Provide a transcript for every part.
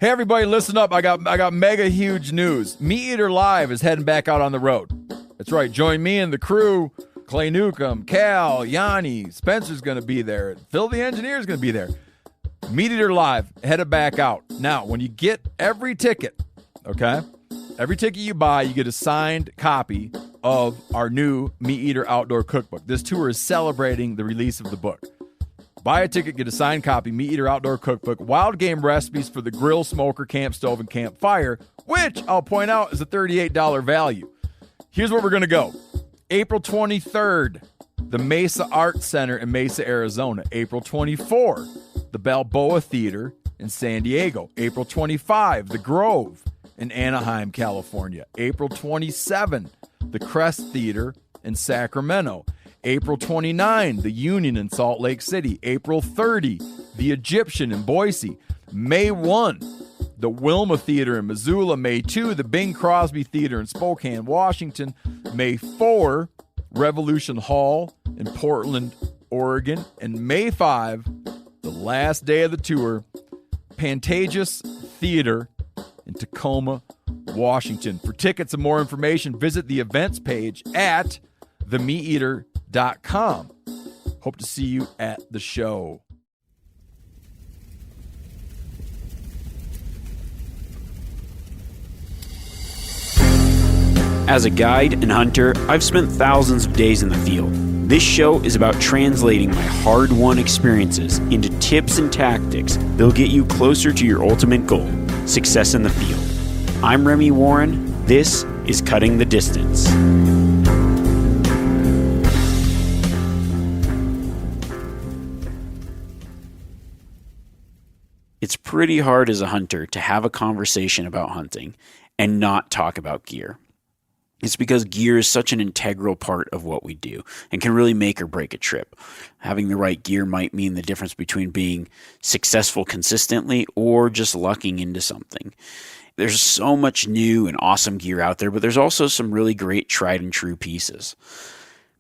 Hey everybody, listen up. I got mega huge news. Meat Eater Live is heading back out on the road. That's right. Join me and the crew. Clay Newcomb, Cal, Yanni, Spencer's going to be there. Phil the Engineer's going to be there. Meat Eater Live headed back out. Now, when you get every ticket, okay? Every ticket you buy, you get a signed copy of our new Meat Eater Outdoor Cookbook. This tour is celebrating the release of the book. Buy a ticket, get a signed copy, Meat Eater Outdoor Cookbook, wild game recipes for the grill, smoker, camp stove, and campfire, which I'll point out is a $38 value. Here's where we're going to go. April 23rd, the Mesa Arts Center in Mesa, Arizona. April 24, the Balboa Theater in San Diego. April 25, the Grove in Anaheim, California. April 27, the Crest Theater in Sacramento. April 29, the Union in Salt Lake City. April 30, the Egyptian in Boise. May 1, the Wilma Theater in Missoula. May 2, the Bing Crosby Theater in Spokane, Washington. May 4, Revolution Hall in Portland, Oregon. And May 5, the last day of the tour, Pantages Theater in Tacoma, Washington. For tickets and more information, visit the events page at themeateater.com. Hope to see you at the show. As a guide and hunter, I've spent thousands of days in the field. This show is about translating my hard-won experiences into tips and tactics that'll get you closer to your ultimate goal, success in the field. I'm Remi Warren. This is Cutting the Distance. It's pretty hard as a hunter to have a conversation about hunting and not talk about gear. It's because gear is such an integral part of what we do and can really make or break a trip. Having the right gear might mean the difference between being successful consistently or just lucking into something. There's so much new and awesome gear out there, but there's also some really great tried and true pieces.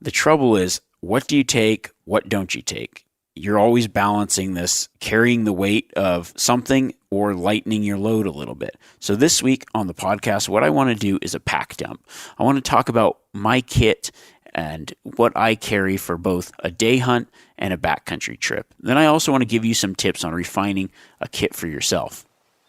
The trouble is, what do you take? What don't you take? You're always balancing this, carrying the weight of something or lightening your load a little bit. So this week on the podcast, what I want to do is a pack dump. I want to talk about my kit and what I carry for both a day hunt and a backcountry trip. Then I also want to give you some tips on refining a kit for yourself.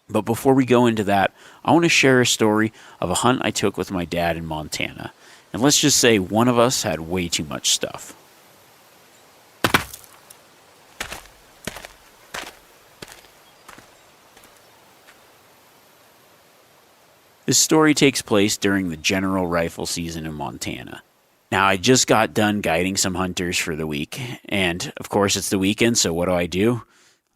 But before we go into that, I want to share a story of a hunt I took with my dad in Montana. And let's just say one of us had way too much stuff. This story takes place during the general rifle season in Montana. Now, I just got done guiding some hunters for the week, and of course it's the weekend, so what do?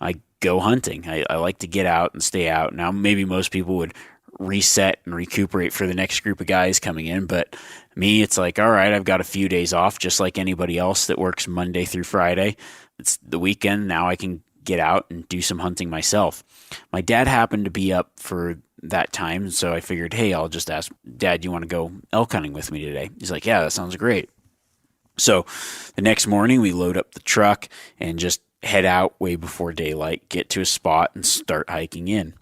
I go hunting. I like to get out and stay out. Now, maybe most people would reset and recuperate for the next group of guys coming in, but me, it's like, all right, I've got a few days off, just like anybody else that works Monday through Friday. It's the weekend, now I can get out and do some hunting myself. My dad happened to be up for that time, so I figured, hey, I'll just ask, Dad, do you want to go elk hunting with me today? He's like, yeah, that sounds great. So the next morning we load up the truck and just head out way before daylight, get to a spot and start hiking in.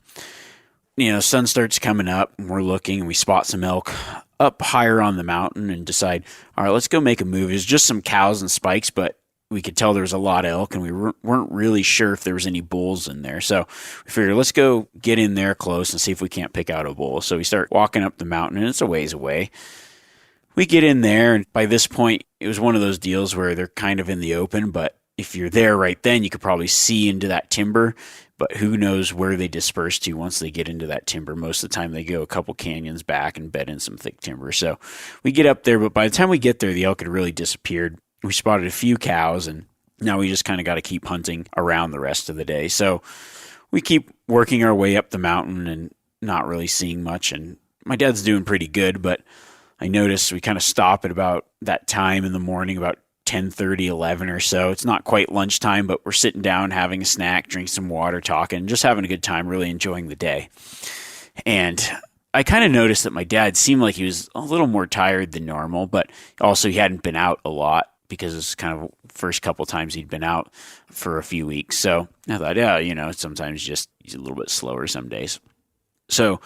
You know, sun starts coming up and we're looking and we spot some elk up higher on the mountain and decide, all right, let's go make a move. There's just some cows and spikes, but we could tell there was a lot of elk and we weren't really sure if there was any bulls in there. So we figured, let's go get in there close and see if we can't pick out a bull. So we start walking up the mountain and it's a ways away. We get in there, and by this point, it was one of those deals where they're kind of in the open, but if you're there right then, you could probably see into that timber, but who knows where they disperse to once they get into that timber. Most of the time, they go a couple canyons back and bed in some thick timber. So we get up there, but by the time we get there, the elk had really disappeared. We spotted a few cows, and now we just kind of got to keep hunting around the rest of the day. So we keep working our way up the mountain and not really seeing much, and my dad's doing pretty good, but I noticed we kind of stop at about that time in the morning, about 10:30, 11 or so. It's not quite lunchtime, but we're sitting down, having a snack, drink some water, talking, just having a good time, really enjoying the day. And I kind of noticed that my dad seemed like he was a little more tired than normal, but also he hadn't been out a lot. because it's kind of first couple times he'd been out for a few weeks. So I thought, yeah, sometimes just he's a little bit slower some days. So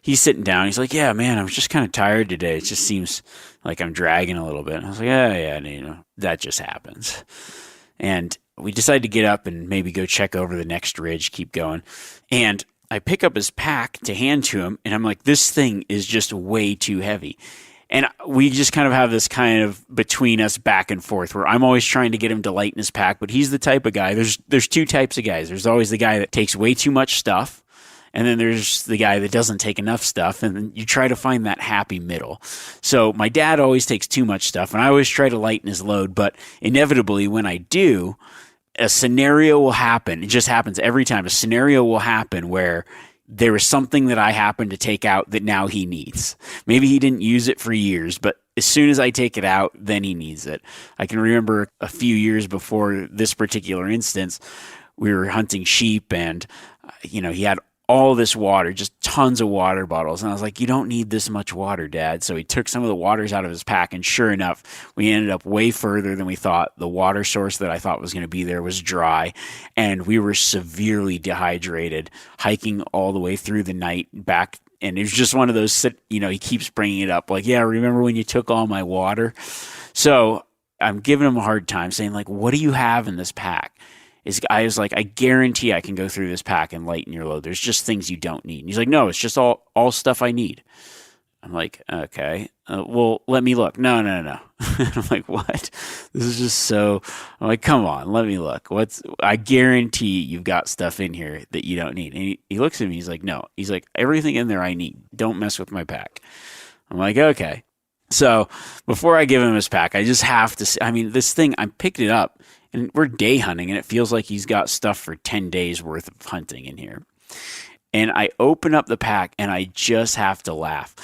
he's sitting down. He's like, yeah, man, I was just kind of tired today. It just seems like I'm dragging a little bit. And I was like, yeah, that just happens. And we decided to get up and maybe go check over the next ridge, keep going. And I pick up his pack to hand to him, and I'm like, this thing is just way too heavy. And we just kind of have this kind of between us back and forth where I'm always trying to get him to lighten his pack, but he's the type of guy. There's two types of guys. There's always the guy that takes way too much stuff, and then there's the guy that doesn't take enough stuff, and then you try to find that happy middle. So my dad always takes too much stuff, and I always try to lighten his load, but inevitably when I do, a scenario will happen. It just happens every time. A scenario will happen where there is something that I happen to take out that now he needs. Maybe he didn't use it for years, but as soon as I take it out, then he needs it. I can remember a few years before this particular instance, we were hunting sheep, and he had all this water, just tons of water bottles. And I was like, you don't need this much water, Dad. So he took some of the waters out of his pack, and sure enough, we ended up way further than we thought. The water source that I thought was going to be there was dry, and we were severely dehydrated, hiking all the way through the night back. And it was just one of those, he keeps bringing it up. Like, yeah, remember when you took all my water? So I'm giving him a hard time saying, like, what do you have in this pack? I was like, I guarantee I can go through this pack and lighten your load. There's just things you don't need. And he's like, no, it's just all stuff I need. I'm like, okay, well, let me look. No. I'm like, what? This is just so, I'm like, come on, let me look. I guarantee you've got stuff in here that you don't need. And he looks at me, he's like, no. He's like, everything in there I need. Don't mess with my pack. I'm like, okay. So before I give him his pack, I just have to, this thing, I picked it up. And we're day hunting, and it feels like he's got stuff for 10 days worth of hunting in here. And I open up the pack, and I just have to laugh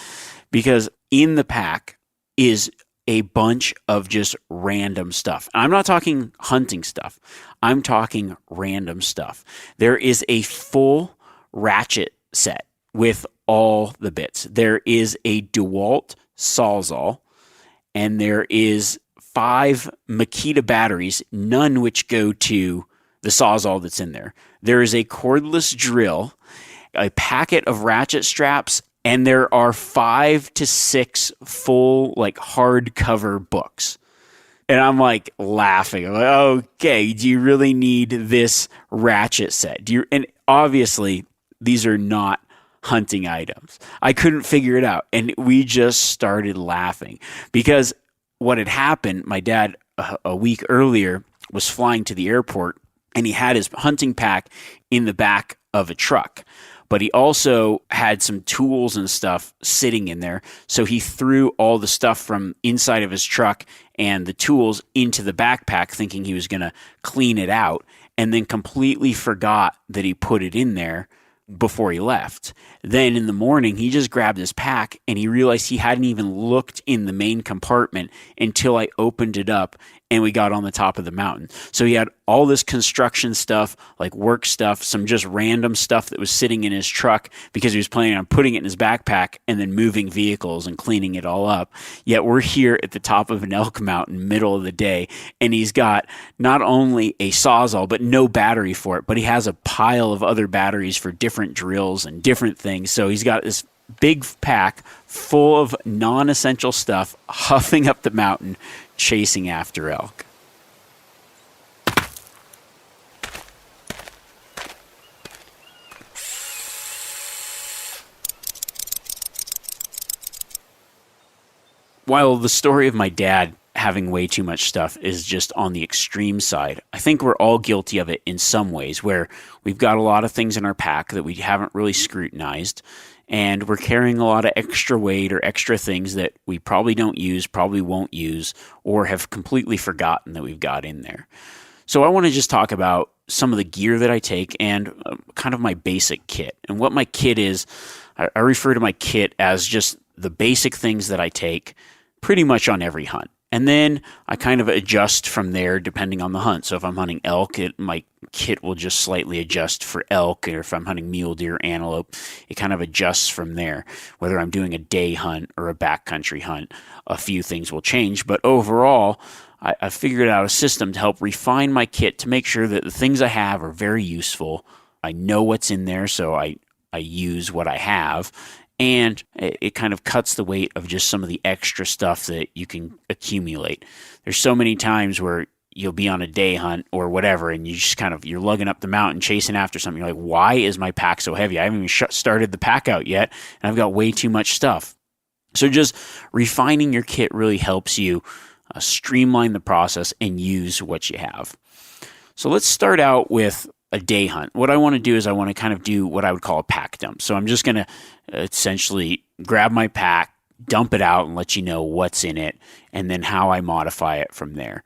because in the pack is a bunch of just random stuff. I'm not talking hunting stuff. I'm talking random stuff. There is a full ratchet set with all the bits. There is a DeWalt Sawzall, and there is 5 Makita batteries, none which go to the Sawzall that's in there. There is a cordless drill, a packet of ratchet straps, and there are 5 to 6 full, hardcover books. And I'm like laughing. I'm like, okay, do you really need this ratchet set? And obviously, these are not hunting items. I couldn't figure it out. And we just started laughing because what had happened, my dad a week earlier was flying to the airport, and he had his hunting pack in the back of a truck. But he also had some tools and stuff sitting in there. So he threw all the stuff from inside of his truck and the tools into the backpack thinking he was going to clean it out, and then completely forgot that he put it in there before he left. Then in the morning, he just grabbed his pack and he realized he hadn't even looked in the main compartment until I opened it up and we got on the top of the mountain. So he had all this construction stuff, like work stuff, some just random stuff that was sitting in his truck because he was planning on putting it in his backpack and then moving vehicles and cleaning it all up. Yet we're here at the top of an elk mountain, middle of the day, and he's got not only a Sawzall, but no battery for it, but he has a pile of other batteries for different drills and different things. So he's got this big pack full of non-essential stuff, huffing up the mountain, chasing after elk. While the story of my dad having way too much stuff is just on the extreme side, I think we're all guilty of it in some ways, where we've got a lot of things in our pack that we haven't really scrutinized, and we're carrying a lot of extra weight or extra things that we probably don't use, probably won't use, or have completely forgotten that we've got in there. So I want to just talk about some of the gear that I take and kind of my basic kit. And what my kit is, I refer to my kit as just the basic things that I take pretty much on every hunt. And then I kind of adjust from there depending on the hunt. So if I'm hunting elk, my kit will just slightly adjust for elk. Or if I'm hunting mule deer, antelope, it kind of adjusts from there. Whether I'm doing a day hunt or a backcountry hunt, a few things will change. But overall, I figured out a system to help refine my kit to make sure that the things I have are very useful. I know what's in there, so I use what I have. And it kind of cuts the weight of just some of the extra stuff that you can accumulate. There's so many times where you'll be on a day hunt or whatever, and you just you're lugging up the mountain, chasing after something. You're like, why is my pack so heavy? I haven't even started the pack out yet, and I've got way too much stuff. So just refining your kit really helps you streamline the process and use what you have. So let's start out with a day hunt. What I want to do is I want to kind of do what I would call a pack dump. So I'm just going to essentially grab my pack, dump it out, and let you know what's in it, and then how I modify it from there.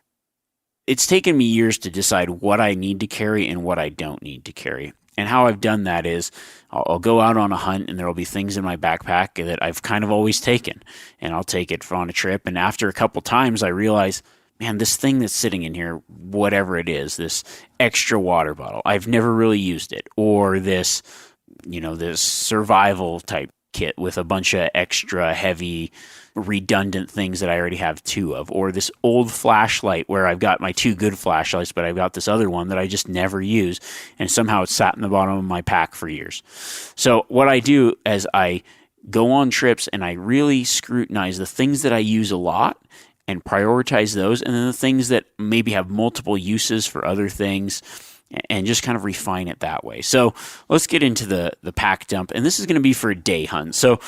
It's taken me years to decide what I need to carry and what I don't need to carry. And how I've done that is I'll go out on a hunt and there will be things in my backpack that I've kind of always taken. And I'll take it on a trip. And after a couple times, I realize, man, this thing that's sitting in here, whatever it is, this extra water bottle, I've never really used it. Or this, this survival type kit with a bunch of extra heavy redundant things that I already have two of, or this old flashlight where I've got my two good flashlights, but I've got this other one that I just never use, and somehow it's sat in the bottom of my pack for years. So what I do is I go on trips and I really scrutinize the things that I use a lot and prioritize those, and then the things that maybe have multiple uses for other things, and just kind of refine it that way. So let's get into the pack dump, and this is going to be for a day hunt. So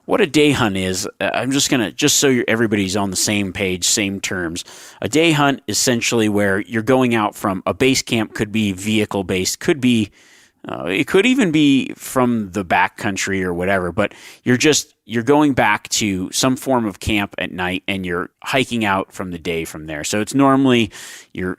what a day hunt is, I'm just going to, just so everybody's on the same page, same terms. A day hunt is essentially where you're going out from a base camp, could be vehicle based, could be, it could even be from the backcountry or whatever, but you're going back to some form of camp at night and you're hiking out from the day from there. So it's normally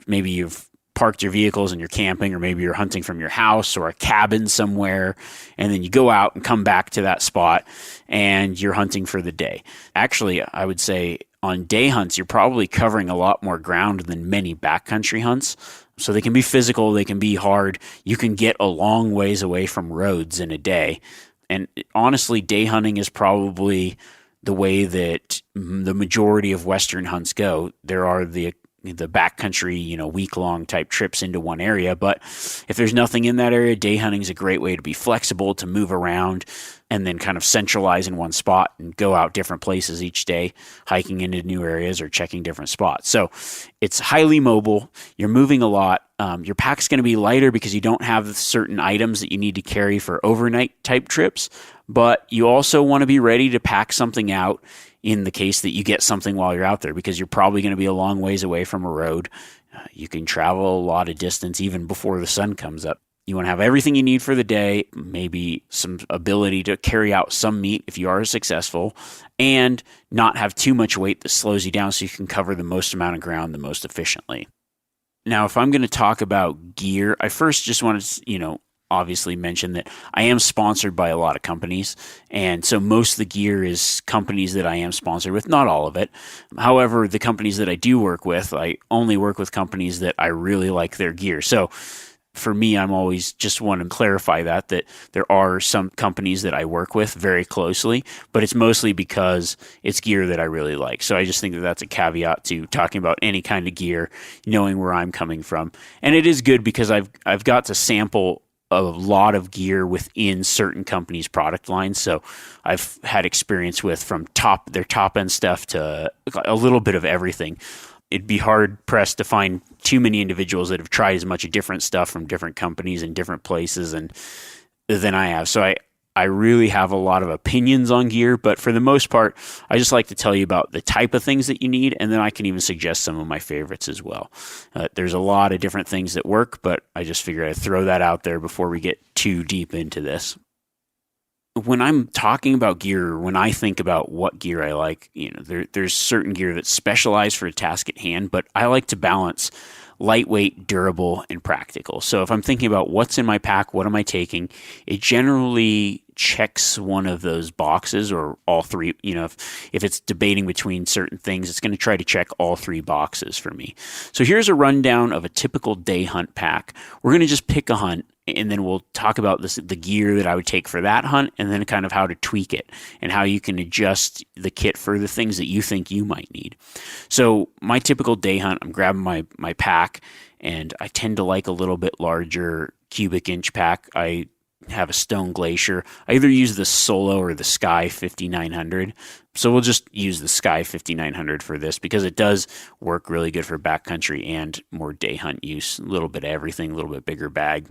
maybe you've parked your vehicles and you're camping, or maybe you're hunting from your house or a cabin somewhere, and then you go out and come back to that spot and you're hunting for the day. Actually, I would say on day hunts, you're probably covering a lot more ground than many backcountry hunts. So they can be physical, they can be hard. You can get a long ways away from roads in a day. And honestly, day hunting is probably the way that the majority of Western hunts go. There are the backcountry, week-long type trips into one area. But if there's nothing in that area, day hunting is a great way to be flexible, to move around, and then kind of centralize in one spot and go out different places each day, hiking into new areas or checking different spots. So it's highly mobile. You're moving a lot. Your pack's going to be lighter because you don't have certain items that you need to carry for overnight type trips, but you also want to be ready to pack something out in the case that you get something while you're out there, because you're probably going to be a long ways away from a road. You can travel a lot of distance even before the sun comes up. You want to have everything you need for the day, maybe some ability to carry out some meat if you are successful, and not have too much weight that slows you down so you can cover the most amount of ground the most efficiently. Now, if I'm going to talk about gear, I first just want to, obviously mention that I am sponsored by a lot of companies, and so most of the gear is companies that I am sponsored with, not all of it. However, the companies that I do work with, I only work with companies that I really like their gear. So for me, I'm always just want to clarify that there are some companies that I work with very closely, but it's mostly because it's gear that I really like. So I just think that that's a caveat to talking about any kind of gear, knowing where I'm coming from. And it is good because I've got to sample a lot of gear within certain companies' product lines. So I've had experience with from their top end stuff to a little bit of everything. It'd be hard pressed to find too many individuals that have tried as much different stuff from different companies and different places than I have. So I really have a lot of opinions on gear, but for the most part, I just like to tell you about the type of things that you need, and then I can even suggest some of my favorites as well. There's a lot of different things that work, but I just figured I'd throw that out there before we get too deep into this. When I'm talking about gear, when I think about what gear I like, there's certain gear that's specialized for a task at hand, but I like to balance lightweight, durable, and practical. So if I'm thinking about what's in my pack, what am I taking, it generally checks one of those boxes, or all three. If it's debating between certain things, it's going to try to check all three boxes for me. So here's a rundown of a typical day hunt pack. We're going to just pick a hunt, and then we'll talk about the gear that I would take for that hunt, and then kind of how to tweak it and how you can adjust the kit for the things that you think you might need. So my typical day hunt, I'm grabbing my pack, and I tend to like a little bit larger cubic inch pack. I have a Stone Glacier. I either use the Solo or the Sky 5900. So we'll just use the Sky 5900 for this because it does work really good for backcountry and more day hunt use. A little bit of everything, a little bit bigger bag.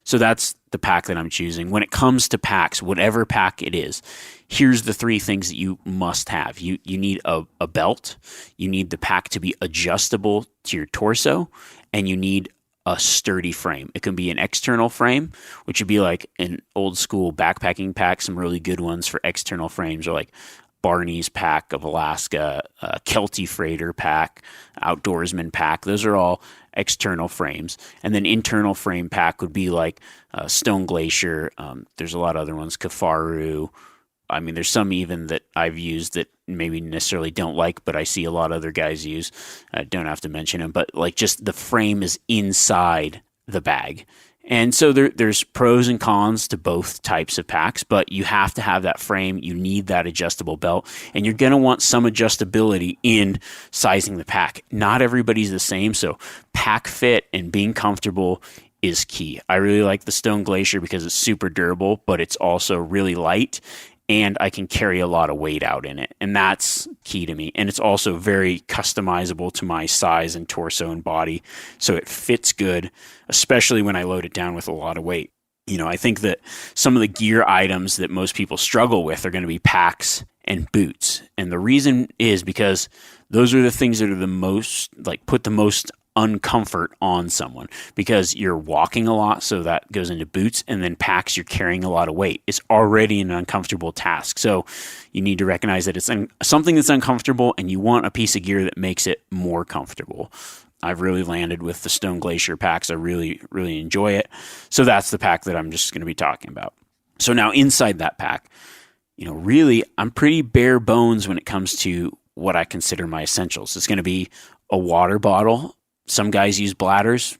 So that's the pack that I'm choosing. When it comes to packs, whatever pack it is, here's the three things that you must have. You need a belt, you need the pack to be adjustable to your torso, and you need a sturdy frame. It can be an external frame, which would be like an old school backpacking pack. Some really good ones for external frames are like Barney's Pack of Alaska, Kelty Freighter Pack, Outdoorsman Pack. Those are all external frames. And then internal frame pack would be like Stone Glacier. There's a lot of other ones, Kafaru. I mean, there's some even that I've used that maybe necessarily don't like, but I see a lot of other guys use. Don't have to mention them, but like just the frame is inside the bag. And so there's pros and cons to both types of packs, but you have to have that frame. You need that adjustable belt, and you're going to want some adjustability in sizing the pack. Not everybody's the same, so pack fit and being comfortable is key. I really like the Stone Glacier because it's super durable, but it's also really light, and I can carry a lot of weight out in it, and that's key to me. And it's also very customizable to my size and torso and body, so it fits good, especially when I load it down with a lot of weight. I think that some of the gear items that most people struggle with are going to be packs and boots. And the reason is because those are the things that are the most, like, put the most uncomfort on someone, because you're walking a lot, so that goes into boots, and then packs, you're carrying a lot of weight. It's already an uncomfortable task, so you need to recognize that it's something that's uncomfortable, and you want a piece of gear that makes it more comfortable. I've really landed with the Stone Glacier packs. I really, really enjoy it. So that's the pack that I'm just going to be talking about. So now inside that pack, really, I'm pretty bare bones when it comes to what I consider my essentials. It's going to be a water bottle. Some guys use bladders.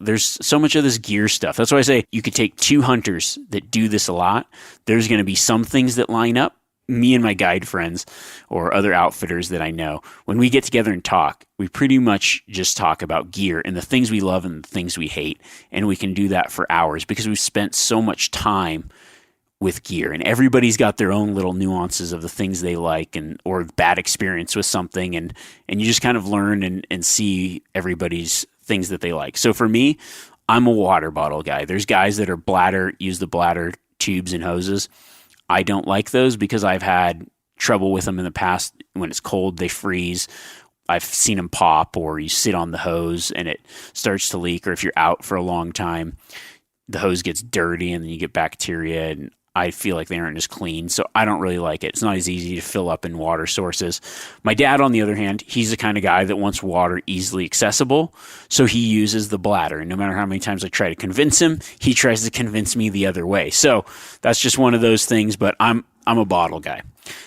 There's so much of this gear stuff. That's why I say you could take two hunters that do this a lot. There's going to be some things that line up. Me and my guide friends or other outfitters that I know, when we get together and talk, we pretty much just talk about gear and the things we love and the things we hate. And we can do that for hours because we've spent so much time with gear, and everybody's got their own little nuances of the things they like or bad experience with something. And you just kind of learn and see everybody's things that they like. So for me, I'm a water bottle guy. There's guys that are use the bladder tubes and hoses. I don't like those because I've had trouble with them in the past. When it's cold, they freeze. I've seen them pop, or you sit on the hose and it starts to leak, or if you're out for a long time, the hose gets dirty and then you get bacteria, and I feel like they aren't as clean, so I don't really like it. It's not as easy to fill up in water sources. My dad, on the other hand, he's the kind of guy that wants water easily accessible, so he uses the bladder. And no matter how many times I try to convince him, he tries to convince me the other way. So that's just one of those things, but I'm a bottle guy.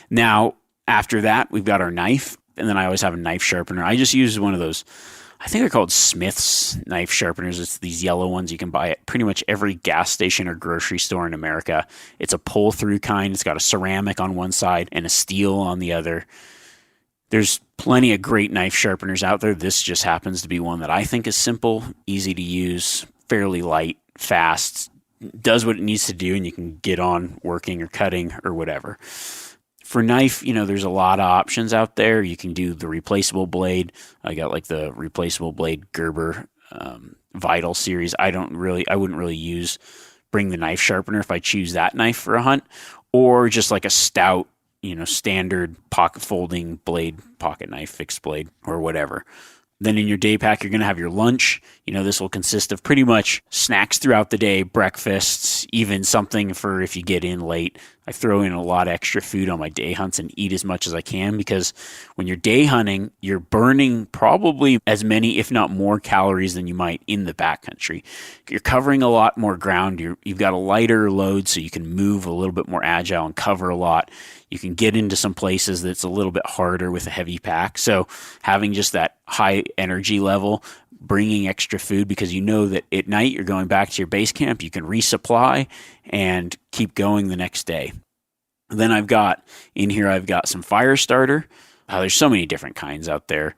Now, after that, we've got our knife, and then I always have a knife sharpener. I just use one of those, I think they're called Smith's knife sharpeners. It's these yellow ones you can buy at pretty much every gas station or grocery store in America. It's a pull-through kind. It's got a ceramic on one side and a steel on the other. There's plenty of great knife sharpeners out there. This just happens to be one that I think is simple, easy to use, fairly light, fast, does what it needs to do, and you can get on working or cutting or whatever. For knife, there's a lot of options out there. You can do the replaceable blade. I got like the replaceable blade Gerber Vital series. I wouldn't really bring the knife sharpener if I choose that knife for a hunt, or just like a stout, standard pocket folding blade, pocket knife, fixed blade, or whatever. Then in your day pack, you're going to have your lunch. This will consist of pretty much snacks throughout the day, breakfasts, even something for if you get in late. I throw in a lot of extra food on my day hunts and eat as much as I can, because when you're day hunting, you're burning probably as many, if not more, calories than you might in the backcountry. You're covering a lot more ground. You've got a lighter load, so you can move a little bit more agile and cover a lot. You can get into some places that's a little bit harder with a heavy pack. So having just that high energy level, bringing extra food, because you know that at night you're going back to your base camp, you can resupply and keep going the next day. Then I've got some fire starter. There's so many different kinds out there.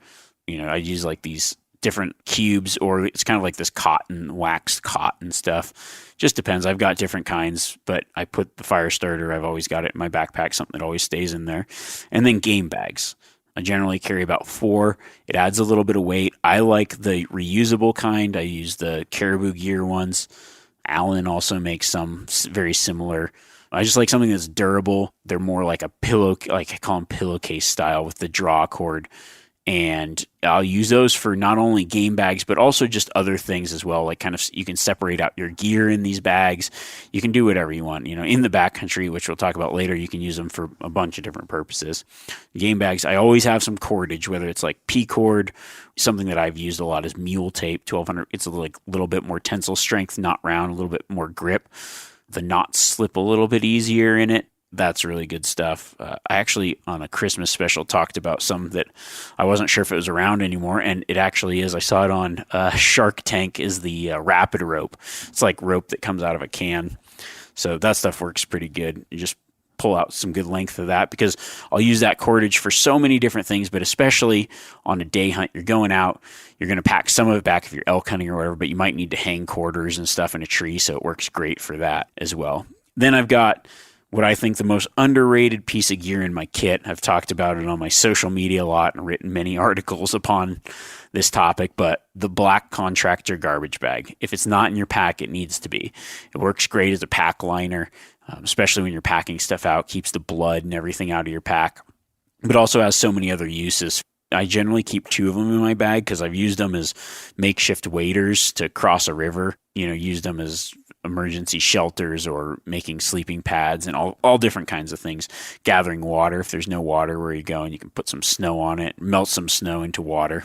I use like these different cubes, or it's kind of like this waxed cotton stuff. Just depends. I've got different kinds, but I put the fire starter. I've always got it in my backpack, something that always stays in there. And then game bags. I generally carry about 4. It adds a little bit of weight. I like the reusable kind. I use the Caribou Gear ones. Allen also makes some very similar. I just like something that's durable. They're more like a pillow, like I call them pillowcase style with the draw cord. And I'll use those for not only game bags, but also just other things as well. Like kind of, you can separate out your gear in these bags. You can do whatever you want. In the backcountry, which we'll talk about later, you can use them for a bunch of different purposes. Game bags, I always have some cordage, whether it's like P-cord. Something that I've used a lot is mule tape, 1200. It's a little bit more tensile strength, knot round, a little bit more grip. The knots slip a little bit easier in it. That's really good stuff. I actually, on a Christmas special, talked about some that I wasn't sure if it was around anymore, and it actually is. I saw it on Shark Tank, is the rapid rope. It's like rope that comes out of a can. So that stuff works pretty good. You just pull out some good length of that, because I'll use that cordage for so many different things, but especially on a day hunt. You're going out, you're going to pack some of it back if you're elk hunting or whatever, but you might need to hang quarters and stuff in a tree, so it works great for that as well. Then I've got what I think the most underrated piece of gear in my kit. I've talked about it on my social media a lot and written many articles upon this topic, but the black contractor garbage bag. If it's not in your pack, it needs to be. It works great as a pack liner, especially when you're packing stuff out, keeps the blood and everything out of your pack, but also has so many other uses. I generally keep 2 of them in my bag because I've used them as makeshift waders to cross a river, used them as emergency shelters or making sleeping pads and all different kinds of things. Gathering water, if there's no water where you go, and you can put some snow on it, melt some snow into water.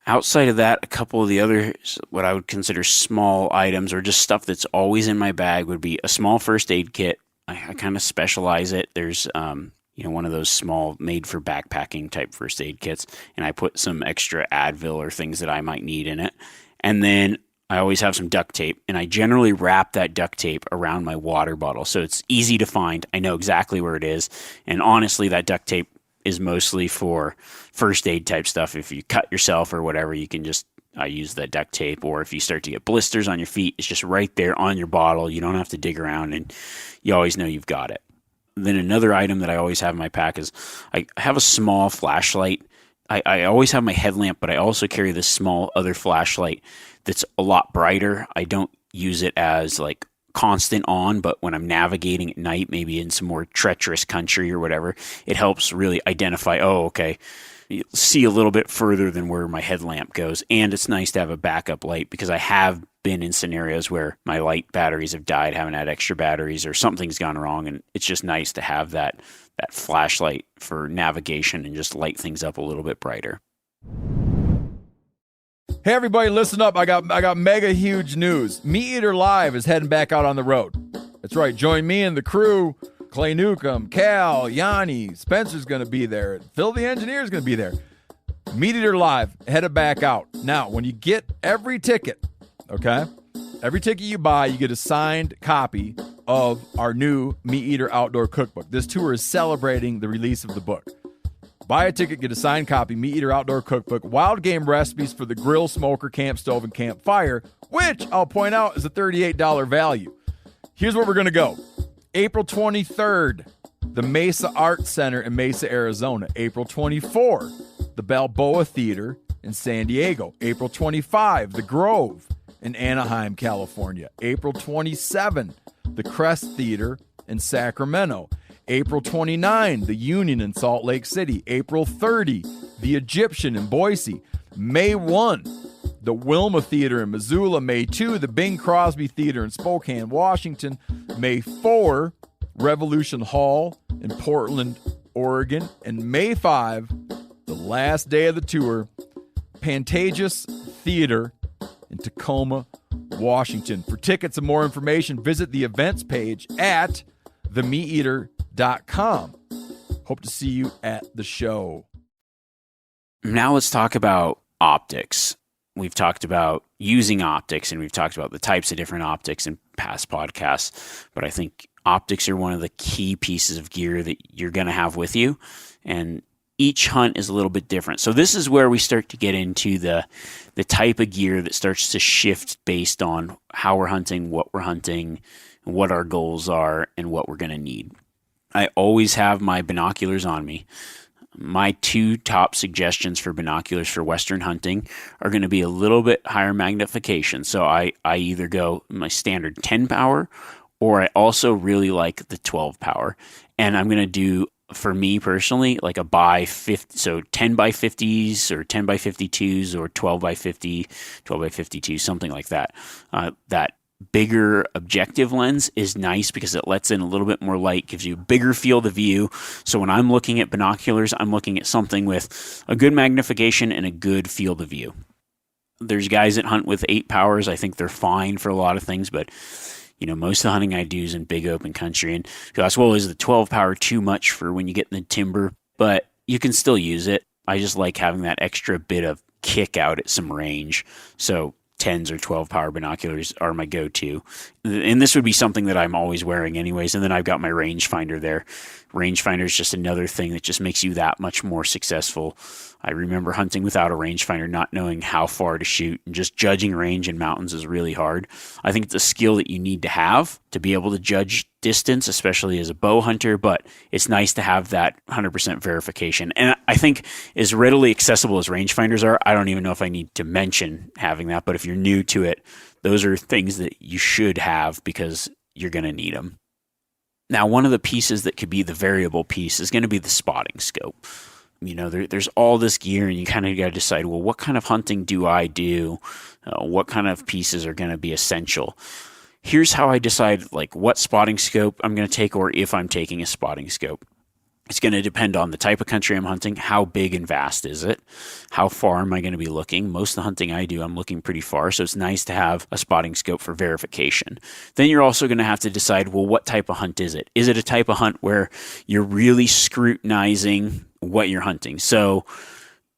Outside of that, a couple of the other, what I would consider small items or just stuff that's always in my bag, would be a small first aid kit. I kind of specialize it. There's, one of those small made for backpacking type first aid kits, and I put some extra Advil or things that I might need in it. And then I always have some duct tape, and I generally wrap that duct tape around my water bottle, so it's easy to find. I know exactly where it is, and honestly, that duct tape is mostly for first aid type stuff. If you cut yourself or whatever, I use that duct tape, or if you start to get blisters on your feet, it's just right there on your bottle. You don't have to dig around, and you always know you've got it. Then another item that I always have in my pack is I have a small flashlight. I always have my headlamp, but I also carry this small other flashlight that's a lot brighter. I don't use it as like constant on, but when I'm navigating at night, maybe in some more treacherous country or whatever, it helps really identify, you see a little bit further than where my headlamp goes. And it's nice to have a backup light, because I have been in scenarios where my light batteries have died, haven't had extra batteries, or something's gone wrong, and it's just nice to have that flashlight for navigation and just light things up a little bit brighter. Hey everybody, listen up. I got mega huge news. Meat Eater Live is heading back out on the road. That's right. Join me and the crew. Clay Newcomb, Cal, Yanni, Spencer's going to be there. Phil the engineer's going to be there. Meat Eater Live headed back out. Now, when you get every ticket, okay? Every ticket you buy, you get a signed copy of our new Meat Eater Outdoor Cookbook. This tour is celebrating the release of the book. Buy a ticket, get a signed copy, Meat Eater Outdoor Cookbook, wild game recipes for the grill, smoker, camp stove, and campfire, which I'll point out is a $38 value. Here's where we're going to go. April 23rd, the Mesa Art Center in Mesa, Arizona. April 24, the Balboa Theater in San Diego. April 25, the Grove in Anaheim, California. April 27, the Crest Theater in Sacramento. April 29, the Union in Salt Lake City. April 30, the Egyptian in Boise. May 1, the Wilma Theater in Missoula. May 2, the Bing Crosby Theater in Spokane, Washington. May 4, Revolution Hall in Portland, Oregon. And May 5, the last day of the tour, Pantages Theater in Tacoma, Washington. For tickets and more information, visit the events page at themeateater.com. Hope to see you at the show. Now let's talk about optics. We've talked about using optics, and we've talked about the types of different optics in past podcasts, but I think optics are one of the key pieces of gear that you're going to have with you, and each hunt is a little bit different. So this is where we start to get into the type of gear that starts to shift based on how we're hunting, what we're hunting, what our goals are, and what we're going to need. I always have my binoculars on me. My 2 top suggestions for binoculars for Western hunting are going to be a little bit higher magnification. So I either go my standard 10 power, or I also really like the 12 power. And I'm going to do, for me personally, like a by 50, so 10 by 50s or 10 by 52s or 12 by 50, 12 by 52, something like that. That bigger objective lens is nice because it lets in a little bit more light, gives you a bigger field of view. So when I'm looking at binoculars, I'm looking at something with a good magnification and a good field of view. There's guys that hunt with 8 powers. I think they're fine for a lot of things, but most of the hunting I do is in big open country, and as well as the 12 power too much for when you get in the timber, but you can still use it. I just like having that extra bit of kick out at some range. So 10s or 12 power binoculars are my go-to. And this would be something that I'm always wearing anyways. And then I've got my rangefinder there. Rangefinder is just another thing that just makes you that much more successful. I remember hunting without a rangefinder, not knowing how far to shoot, and just judging range in mountains is really hard. I think it's a skill that you need to have to be able to judge distance, especially as a bow hunter, but it's nice to have that 100% verification. And I think as readily accessible as rangefinders are, I don't even know if I need to mention having that, but if you're new to it, those are things that you should have because you're going to need them. Now, one of the pieces that could be the variable piece is going to be the spotting scope. There's all this gear, and you kind of got to decide, well, what kind of hunting do I do? What kind of pieces are going to be essential? Here's how I decide, what spotting scope I'm going to take, or if I'm taking a spotting scope. It's going to depend on the type of country I'm hunting. How big and vast is it? How far am I going to be looking? Most of the hunting I do, I'm looking pretty far, so it's nice to have a spotting scope for verification. Then you're also going to have to decide, well, what type of hunt is it? Is it a type of hunt where you're really scrutinizing what you're hunting? So,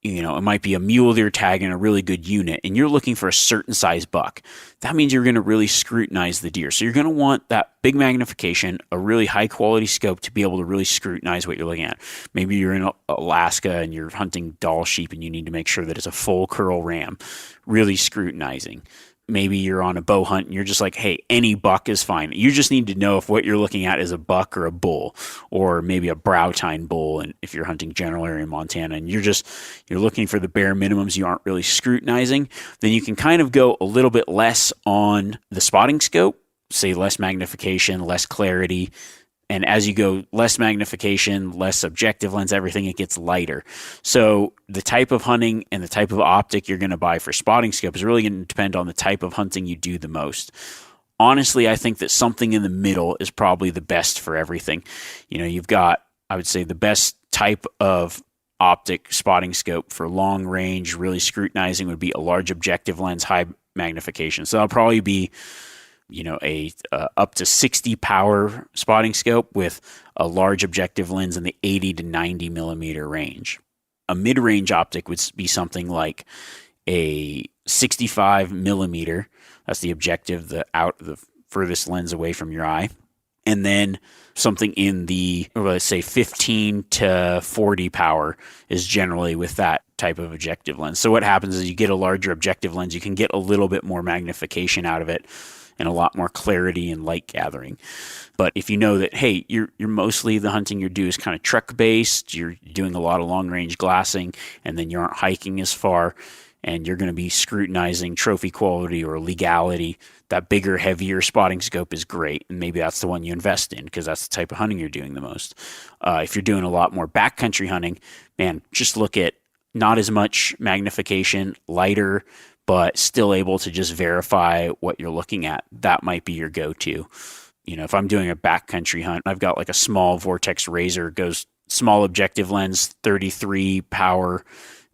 it might be a mule deer tag in a really good unit, and you're looking for a certain size buck. That means you're going to really scrutinize the deer. So you're going to want that big magnification, a really high quality scope to be able to really scrutinize what you're looking at. Maybe you're in Alaska and you're hunting Dall sheep and you need to make sure that it's a full curl ram, really scrutinizing. Maybe you're on a bow hunt and you're just like, hey, any buck is fine. You just need to know if what you're looking at is a buck or a bull, or maybe a brow tine bull. And if you're hunting general area Montana and you're looking for the bare minimums, you aren't really scrutinizing, then you can kind of go a little bit less on the spotting scope, say less magnification, less clarity. And as you go less magnification, less objective lens, everything, it gets lighter. So the type of hunting and the type of optic you're going to buy for spotting scope is really going to depend on the type of hunting you do the most. Honestly, I think that something in the middle is probably the best for everything. You've got, I would say, the best type of optic spotting scope for long range, really scrutinizing, would be a large objective lens, high magnification. So that'll probably be a up to 60 power spotting scope with a large objective lens in the 80 to 90 millimeter range. A mid-range optic would be something like a 65 millimeter. That's the objective, the furthest lens away from your eye. And then something in the, let's say, 15 to 40 power is generally with that type of objective lens. So what happens is you get a larger objective lens, you can get a little bit more magnification out of it, and a lot more clarity and light gathering. But if you know that, hey, you're mostly the hunting you do is kind of truck based, you're doing a lot of long range glassing, and then you aren't hiking as far, and you're going to be scrutinizing trophy quality or legality, that bigger, heavier spotting scope is great. And maybe that's the one you invest in because that's the type of hunting you're doing the most. If you're doing a lot more backcountry hunting, man, just look at not as much magnification, lighter, but still able to just verify what you're looking at. That might be your go-to. If I'm doing a backcountry hunt, I've got like a small Vortex Razor, goes small objective lens, 33 power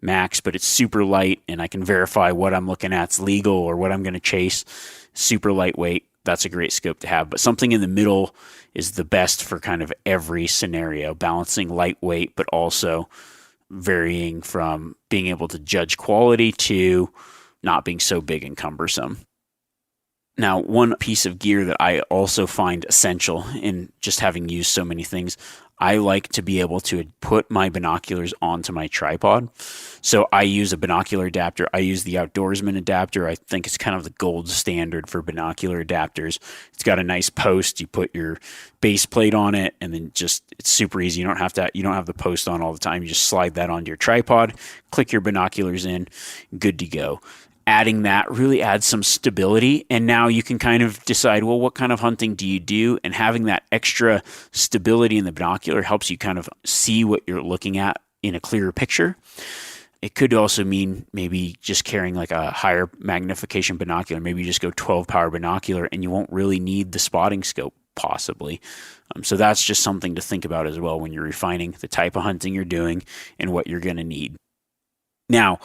max, but it's super light and I can verify what I'm looking at is legal or what I'm going to chase. Super lightweight. That's a great scope to have, but something in the middle is the best for kind of every scenario, balancing lightweight, but also varying from being able to judge quality to not being so big and cumbersome. Now, one piece of gear that I also find essential in just having used so many things, I like to be able to put my binoculars onto my tripod. So I use a binocular adapter. I use the Outdoorsman adapter. I think it's kind of the gold standard for binocular adapters. It's got a nice post. You put your base plate on it, and then it's super easy. You don't have the post on all the time. You just slide that onto your tripod, click your binoculars in, good to go. Adding that really adds some stability, and now you can kind of decide, well, what kind of hunting do you do? And having that extra stability in the binocular helps you kind of see what you're looking at in a clearer picture. It could also mean maybe just carrying like a higher magnification binocular. Maybe you just go 12 power binocular and you won't really need the spotting scope possibly. So that's just something to think about as well when you're refining the type of hunting you're doing and what you're going to need. Now,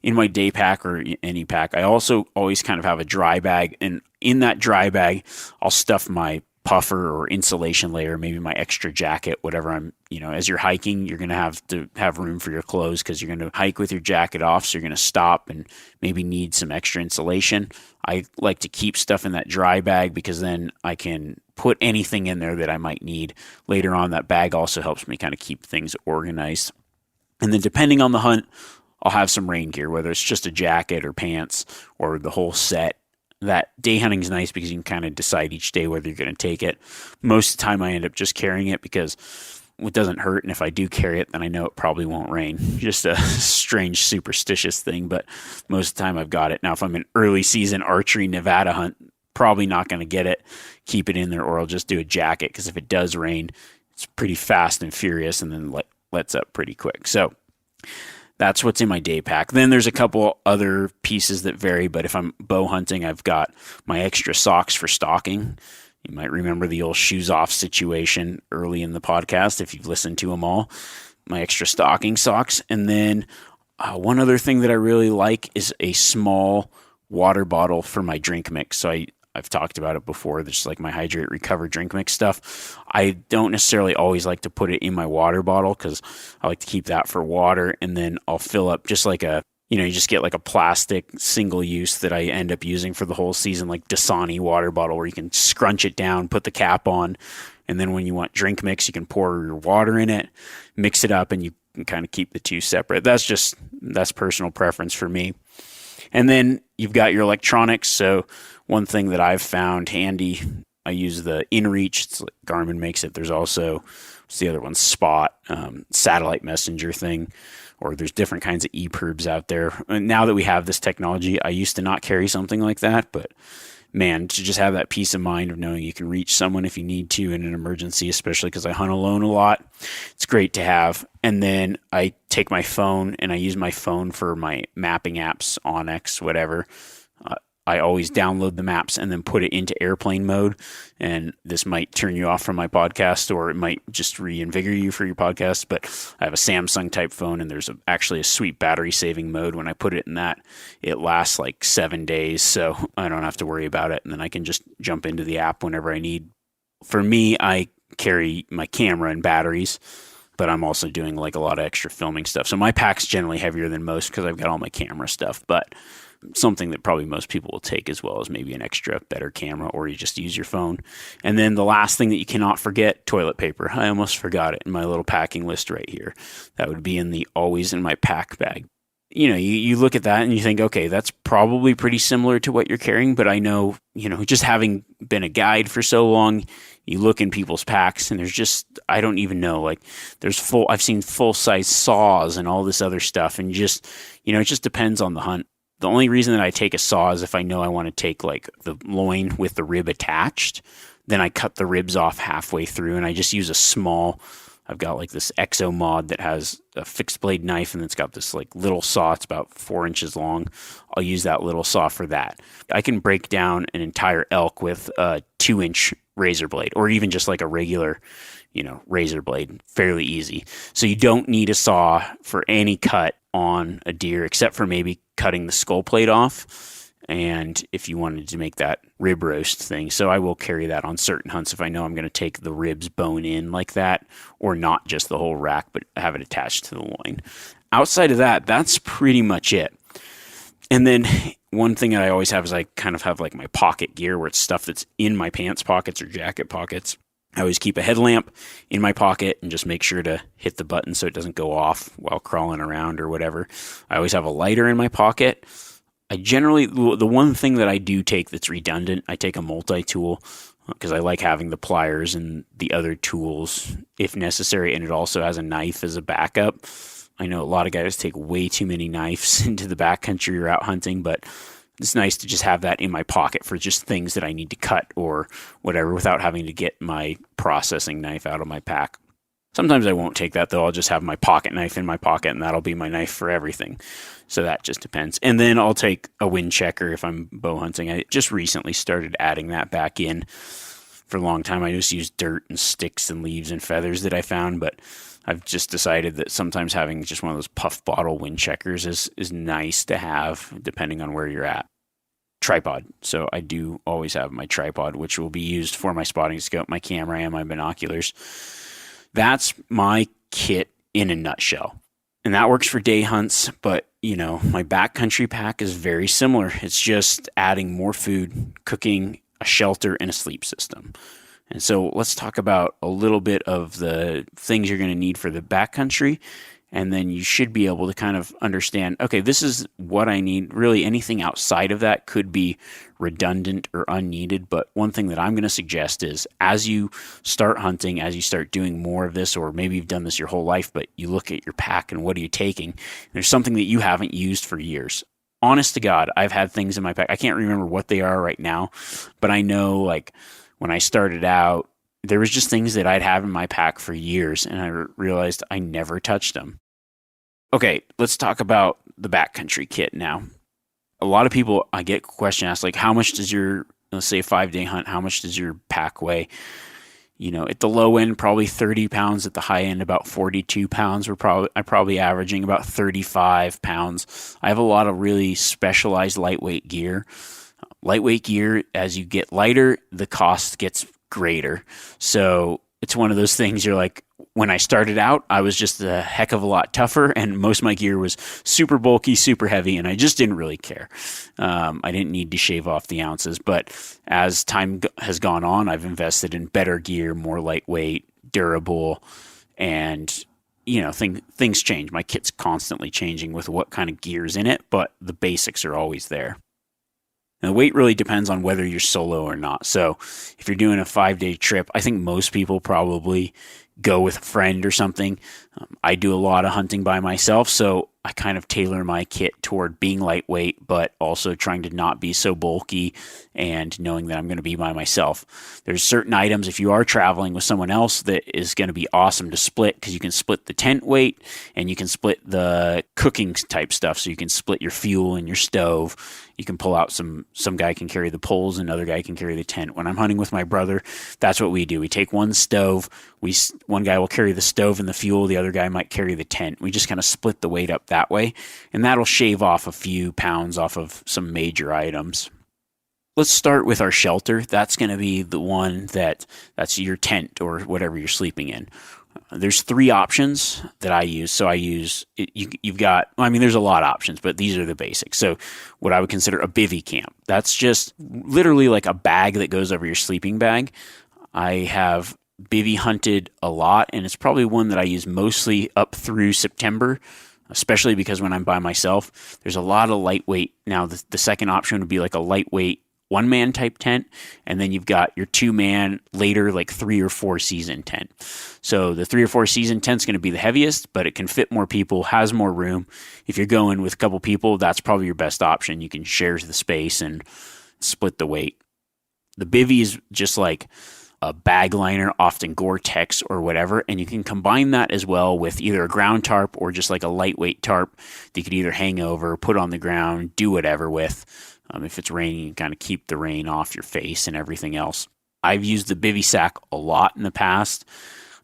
in my day pack or any pack, I also always kind of have a dry bag. And in that dry bag, I'll stuff my puffer or insulation layer, maybe my extra jacket, whatever as you're hiking, you're going to have room for your clothes because you're going to hike with your jacket off. So you're going to stop and maybe need some extra insulation. I like to keep stuff in that dry bag because then I can put anything in there that I might need later on. That bag also helps me kind of keep things organized. And then depending on the hunt, I'll have some rain gear, whether it's just a jacket or pants or the whole set. That day hunting is nice because you can kind of decide each day whether you're going to take it. Most of the time I end up just carrying it because it doesn't hurt. And if I do carry it, then I know it probably won't rain. Just a strange, superstitious thing. But most of the time I've got it. Now, if I'm an early season archery Nevada hunt, probably not going to get it, keep it in there, or I'll just do a jacket because if it does rain, it's pretty fast and furious and then lets up pretty quick. So that's what's in my day pack. Then there's a couple other pieces that vary, but if I'm bow hunting, I've got my extra socks for stalking. You might remember the old shoes off situation early in the podcast if you've listened to them all. My extra stalking socks. And then one other thing that I really like is a small water bottle for my drink mix. So I've talked about it before. There's like my Hydrate Recover drink mix stuff. I don't necessarily always like to put it in my water bottle because I like to keep that for water. And then I'll fill up just like you just get like a plastic single use that I end up using for the whole season, like Dasani water bottle where you can scrunch it down, put the cap on. And then when you want drink mix, you can pour your water in it, mix it up, and you can kind of keep the two separate. That's personal preference for me. And then you've got your electronics. So one thing that I've found handy, I use the InReach. It's like Garmin makes it. There's also, what's the other one? Spot, satellite messenger thing, or there's different kinds of ePerbs out there. And now that we have this technology, I used to not carry something like that, but man, to just have that peace of mind of knowing you can reach someone if you need to in an emergency, especially because I hunt alone a lot, it's great to have. And then I take my phone and I use my phone for my mapping apps, Onyx, whatever. I always download the maps and then put it into airplane mode. And this might turn you off from my podcast, or it might just reinvigorate you for your podcast. But I have a Samsung type phone, and there's actually a sweet battery saving mode. When I put it in that, it lasts like 7 days. So I don't have to worry about it. And then I can just jump into the app whenever I need. For me, I carry my camera and batteries, but I'm also doing like a lot of extra filming stuff. So my pack's generally heavier than most because I've got all my camera stuff. But something that probably most people will take as well as maybe an extra better camera, or you just use your phone. And then the last thing that you cannot forget, toilet paper. I almost forgot it in my little packing list right here. That would be always in my pack bag. You look at that and you think, okay, that's probably pretty similar to what you're carrying, but I know, just having been a guide for so long, you look in people's packs and I don't even know, I've seen full size saws and all this other stuff. And it just depends on the hunt. The only reason that I take a saw is if I know I want to take like the loin with the rib attached, then I cut the ribs off halfway through and I just use a small I've got like this Exo mod that has a fixed blade knife, and it's got this like little saw. It's about 4 inches long. I'll use that little saw for that. I can break down an entire elk with a 2-inch razor blade, or even just like a regular, razor blade, fairly easy. So you don't need a saw for any cut on a deer, except for maybe cutting the skull plate off. And if you wanted to make that rib roast thing. So I will carry that on certain hunts if I know I'm going to take the ribs bone in like that, or not just the whole rack, but have it attached to the loin. Outside of that, that's pretty much it. And then one thing that I always have is I kind of have like my pocket gear, where it's stuff that's in my pants pockets or jacket pockets. I always keep a headlamp in my pocket and just make sure to hit the button so it doesn't go off while crawling around or whatever. I always have a lighter in my pocket. The one thing that I do take that's redundant, I take a multi-tool because I like having the pliers and the other tools if necessary, and it also has a knife as a backup. I know a lot of guys take way too many knives into the backcountry or out hunting, but it's nice to just have that in my pocket for just things that I need to cut or whatever without having to get my processing knife out of my pack. Sometimes I won't take that, though. I'll just have my pocket knife in my pocket, and that'll be my knife for everything. So that just depends. And then I'll take a wind checker if I'm bow hunting. I just recently started adding that back in. For a long time, I just used dirt and sticks and leaves and feathers that I found, but I've just decided that sometimes having just one of those puff bottle wind checkers is nice to have, depending on where you're at. Tripod. So I do always have my tripod, which will be used for my spotting scope, my camera, and my binoculars. That's my kit in a nutshell. And that works for day hunts, but my backcountry pack is very similar. It's just adding more food, cooking, a shelter, and a sleep system. And so let's talk about a little bit of the things you're going to need for the backcountry. And then you should be able to kind of understand, okay, this is what I need. Really, anything outside of that could be redundant or unneeded. But one thing that I'm going to suggest is as you start hunting, as you start doing more of this, or maybe you've done this your whole life, but you look at your pack and what are you taking? There's something that you haven't used for years. Honest to God, I've had things in my pack. I can't remember what they are right now, but I know like when I started out, there was just things that I'd have in my pack for years, and I realized I never touched them. Okay, let's talk about the backcountry kit now. A lot of people, I get a question asked, like, how much does your, let's say, 5-day hunt, how much does your pack weigh? At the low end, probably 30 pounds. At the high end, about 42 pounds. I'm probably averaging about 35 pounds. I have a lot of really specialized lightweight gear. Lightweight gear, as you get lighter, the cost gets greater. So it's one of those things you're like, when I started out, I was just a heck of a lot tougher, and most of my gear was super bulky, super heavy, and I just didn't really care. I didn't need to shave off the ounces, but as time has gone on, I've invested in better gear, more lightweight, durable, and things change. My kit's constantly changing with what kind of gear's in it, but the basics are always there. And the weight really depends on whether you're solo or not. So if you're doing a 5-day trip, I think most people probably go with a friend or something. I do a lot of hunting by myself, so I kind of tailor my kit toward being lightweight, but also trying to not be so bulky and knowing that I'm going to be by myself. There's certain items, if you are traveling with someone else, that is going to be awesome to split, because you can split the tent weight and you can split the cooking type stuff. So you can split your fuel and your stove. You can pull out some guy can carry the poles, another guy can carry the tent. When I'm hunting with my brother, that's what we do. We take one stove, one guy will carry the stove and the fuel, the other guy might carry the tent. We just kind of split the weight up that way, and that'll shave off a few pounds off of some major items. Let's start with our shelter. That's going to be the one that's your tent or whatever you're sleeping in. There's 3 options that I use. So I use, you've got, there's a lot of options, but these are the basics. So what I would consider a bivy camp. That's just literally like a bag that goes over your sleeping bag. I have bivy hunted a lot, and it's probably one that I use mostly up through September, especially because when I'm by myself, there's a lot of lightweight. Now, the second option would be like a lightweight 1-man type tent, and then you've got your 2-man later, like 3 or 4 season tent. So the 3 or 4 season tent's going to be the heaviest, but it can fit more people, has more room. If you're going with a couple people, that's probably your best option. You can share the space and split the weight. The bivy is just like a bag liner, often Gore-Tex or whatever, and you can combine that as well with either a ground tarp or just like a lightweight tarp that you could either hang over, put on the ground, do whatever with. If it's raining, you kind of keep the rain off your face and everything else. I've used the bivy sack a lot in the past,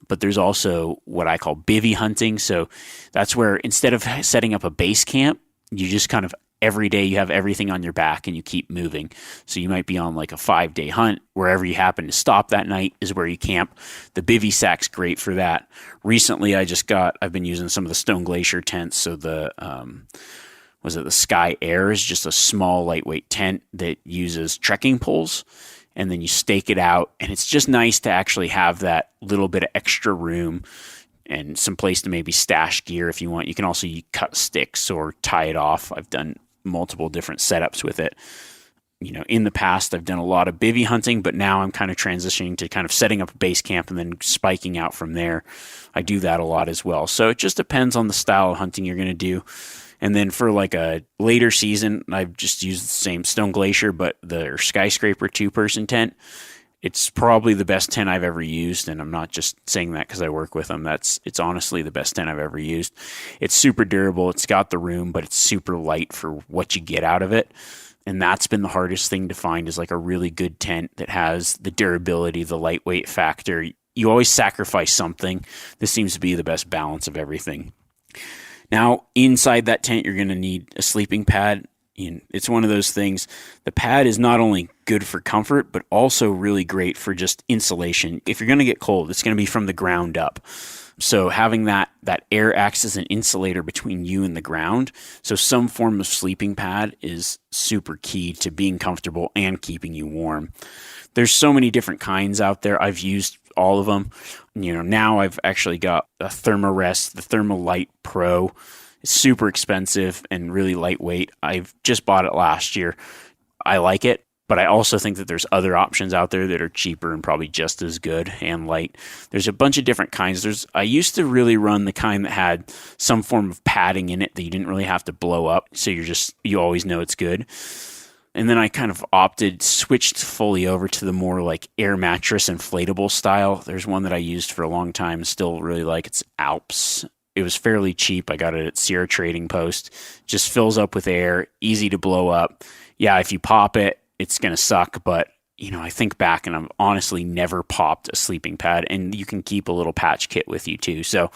but there's also what I call bivy hunting. So that's where instead of setting up a base camp, you just kind of every day you have everything on your back and you keep moving. So you might be on like a 5-day hunt. Wherever you happen to stop that night is where you camp. The bivy sack's great for that. Recently, I've been using some of the Stone Glacier tents. So the Sky Air is just a small lightweight tent that uses trekking poles, and then you stake it out, and it's just nice to actually have that little bit of extra room and some place to maybe stash gear if you want. You can also cut sticks or tie it off. I've done multiple different setups with it. In the past, I've done a lot of bivy hunting, but now I'm kind of transitioning to kind of setting up a base camp and then spiking out from there. I do that a lot as well. So it just depends on the style of hunting you're going to do. And then for like a later season, I've just used the same Stone Glacier, but the Skyscraper 2-person tent. It's probably the best tent I've ever used, and I'm not just saying that because I work with them. It's honestly the best tent I've ever used. It's super durable. It's got the room, but it's super light for what you get out of it. And that's been the hardest thing to find, is like a really good tent that has the durability, the lightweight factor. You always sacrifice something. This seems to be the best balance of everything. Now, inside that tent, you're going to need a sleeping pad. It's one of those things. The pad is not only good for comfort, but also really great for just insulation. If you're going to get cold, it's going to be from the ground up. So having that air acts as an insulator between you and the ground. So some form of sleeping pad is super key to being comfortable and keeping you warm. There's so many different kinds out there. I've used all of them. Now I've actually got a Thermarest, the Thermalite Pro. It's super expensive and really lightweight. I've just bought it last year. I like it, but I also think that there's other options out there that are cheaper and probably just as good and light. There's a bunch of different kinds. I used to really run the kind that had some form of padding in it that you didn't really have to blow up, so you always know it's good. And then I kind of switched fully over to the more like air mattress inflatable style. There's one that I used for a long time, still really like. It's Alps. It was fairly cheap. I got it at Sierra Trading Post. Just fills up with air, easy to blow up. Yeah, if you pop it, it's going to suck. But, I think back and I've honestly never popped a sleeping pad. And you can keep a little patch kit with you too. So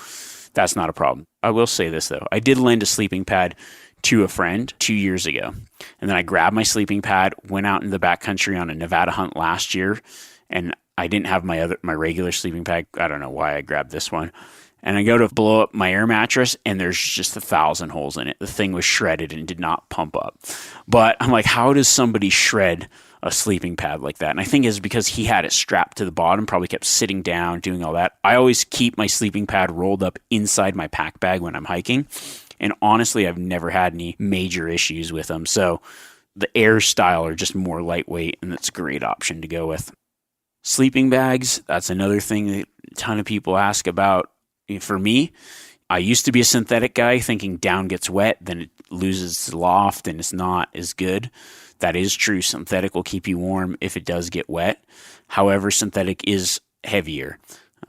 that's not a problem. I will say this though. I did lend a sleeping pad to a friend 2 years ago. And then I grabbed my sleeping pad, went out in the backcountry on a Nevada hunt last year. And I didn't have my regular sleeping pad. I don't know why I grabbed this one. And I go to blow up my air mattress, and there's just 1,000 holes in it. The thing was shredded and did not pump up. But I'm like, how does somebody shred a sleeping pad like that? And I think it's because he had it strapped to the bottom, probably kept sitting down, doing all that. I always keep my sleeping pad rolled up inside my pack bag when I'm hiking. And honestly, I've never had any major issues with them. So the air style are just more lightweight, and that's a great option to go with. Sleeping bags, that's another thing that a ton of people ask about. For me, I used to be a synthetic guy, thinking down gets wet, then it loses its loft and it's not as good. That is true. Synthetic will keep you warm if it does get wet. However, synthetic is heavier.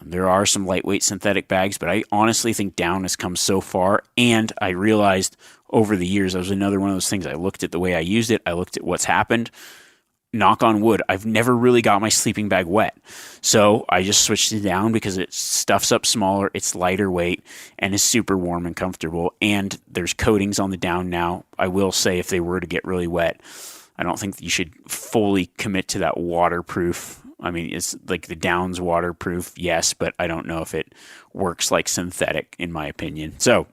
There are some lightweight synthetic bags, but I honestly think down has come so far. And I realized over the years, that was another one of those things. I looked at the way I used it. I looked at what's happened. Knock on wood, I've never really got my sleeping bag wet. So I just switched it down because it stuffs up smaller, it's lighter weight, and is super warm and comfortable. And there's coatings on the down now. I will say if they were to get really wet, I don't think that you should fully commit to that waterproof. I mean, it's like the down's waterproof, yes, but I don't know if it works like synthetic, in my opinion. So